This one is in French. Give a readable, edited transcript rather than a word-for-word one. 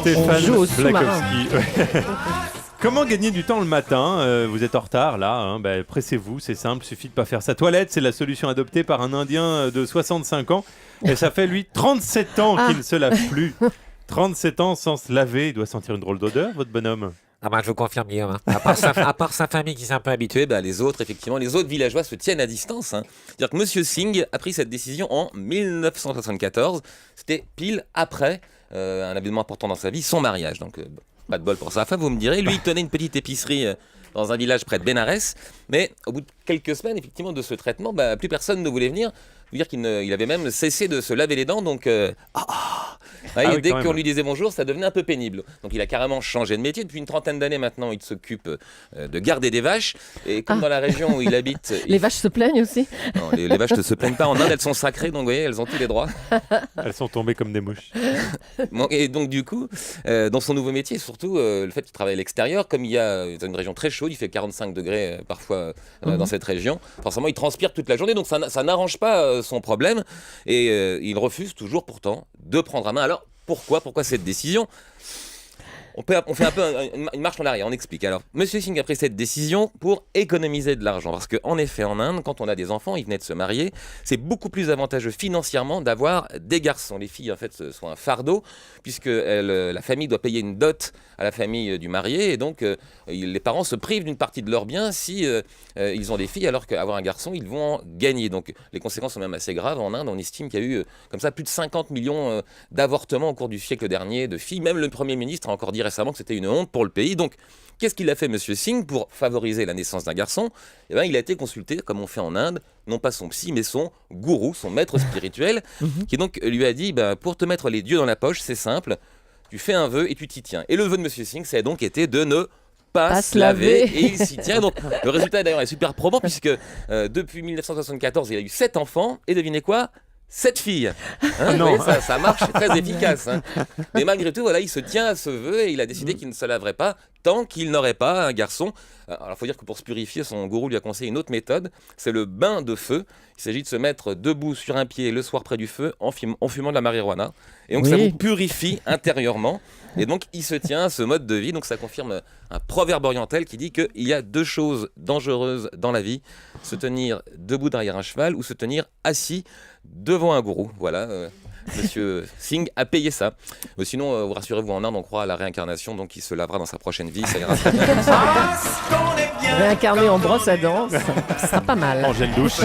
Stéphane joue au sous-marin. Blakowski. Comment gagner du temps le matin? Vous êtes en retard là, hein, pressez-vous, c'est simple, suffit de pas faire sa toilette. C'est la solution adoptée par un Indien de 65 ans. Et ça fait lui 37 ans qu'il ne se lave plus. 37 ans sans se laver, il doit sentir une drôle d'odeur, votre bonhomme. Ah ben, je vous confirme, Guillaume. Hein. À part sa famille qui s'est un peu habituée, Les autres villageois se tiennent à distance. Hein. C'est-à-dire que Monsieur Singh a pris cette décision en 1974. C'était pile après un événement important dans sa vie, son mariage. Donc, pas de bol pour sa femme, vous me direz. Lui, il tenait une petite épicerie dans un village près de Bénarès. Mais au bout de quelques semaines, effectivement, de ce traitement, plus personne ne voulait venir. Je veux dire qu'il avait même cessé de se laver les dents. Donc, oui, dès qu'on lui disait bonjour, ça devenait un peu pénible. Donc il a carrément changé de métier. Depuis une trentaine d'années maintenant, il s'occupe de garder des vaches. Et comme dans la région où il habite... Les vaches se plaignent aussi? Non, les vaches ne se plaignent pas. En Inde, elles sont sacrées, donc vous voyez, elles ont tous les droits. Elles sont tombées comme des mouches. Et donc du coup, dans son nouveau métier, surtout le fait qu'il travaille à l'extérieur, comme il y a une région très chaude, il fait 45 degrés parfois dans cette région, forcément il transpire toute la journée, donc ça n'arrange pas son problème. Et il refuse toujours pourtant de prendre à main. Alors pourquoi cette décision? On fait un peu une marche en arrière, on explique. Alors, Monsieur Singh a pris cette décision pour économiser de l'argent. Parce qu'en effet, en Inde, quand on a des enfants, ils venaient de se marier, c'est beaucoup plus avantageux financièrement d'avoir des garçons. Les filles, en fait, sont un fardeau, puisque la famille doit payer une dot à la famille du marié. Et donc, les parents se privent d'une partie de leurs biens si ils ont des filles, alors qu'avoir un garçon, ils vont en gagner. Donc, les conséquences sont même assez graves. En Inde, on estime qu'il y a eu, comme ça, plus de 50 millions d'avortements au cours du siècle dernier de filles. Même le Premier ministre a encore dit récemment que c'était une honte pour le pays. Donc, qu'est-ce qu'il a fait, Monsieur Singh, pour favoriser la naissance d'un garçon? Il a été consulté, comme on fait en Inde, non pas son psy, mais son gourou, son maître spirituel, qui donc lui a dit, pour te mettre les dieux dans la poche, c'est simple, tu fais un vœu et tu t'y tiens. Et le vœu de Monsieur Singh, ça a donc été de ne pas se laver, et il s'y tient. Donc, le résultat, d'ailleurs, est super probant, puisque depuis 1974, il a eu 7 enfants, et devinez quoi? 7 filles. Non. Voyez, ça marche, c'est très efficace. Mais malgré tout, voilà, il se tient à ce vœu et il a décidé qu'il ne se laverait pas tant qu'il n'aurait pas un garçon. Alors, il faut dire que pour se purifier, son gourou lui a conseillé une autre méthode, c'est le bain de feu. Il s'agit de se mettre debout sur un pied le soir près du feu en fumant de la marijuana. Et donc, ça vous purifie intérieurement. Et donc, il se tient à ce mode de vie. Donc, ça confirme un proverbe oriental qui dit qu'il y a 2 choses dangereuses dans la vie: se tenir debout derrière un cheval ou se tenir assis devant un gourou. Voilà, Monsieur Singh a payé ça. Sinon, vous rassurez-vous, en Inde, on croit à la réincarnation, donc il se lavera dans sa prochaine vie. Ça ira très bien. Réincarné en brosse à dents, ça sera pas mal. En gel douche.